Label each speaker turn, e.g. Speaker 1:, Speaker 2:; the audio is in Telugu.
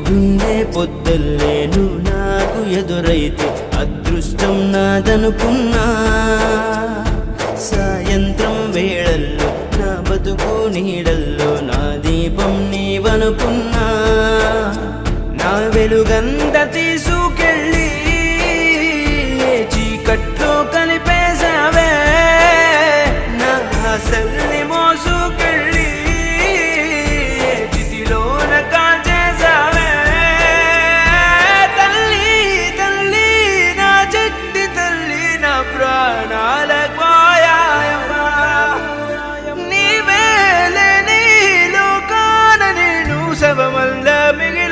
Speaker 1: పొద్దున్నే పొద్దుల్లే నువ్వు నాకు ఎదురైతే అదృష్టం నాదనుకున్నా. సాయంత్రం వేళల్లో నా బతుకు నీడల్లో నా దీపం నీవనుకున్నా. నా వెలుగంత తీసుకెళ్ళి చీకట్లో కలిపేశావే, నా ఆశల్ని మోసుకెళ్ళి చితిలోన కాచేశావే. తల్లి తల్లి నా చెట్టి తల్లి నా ప్రాణాల పోయాయమ్మా. నీవే లేని లోకాన నేను శవమల్ల మిగిలి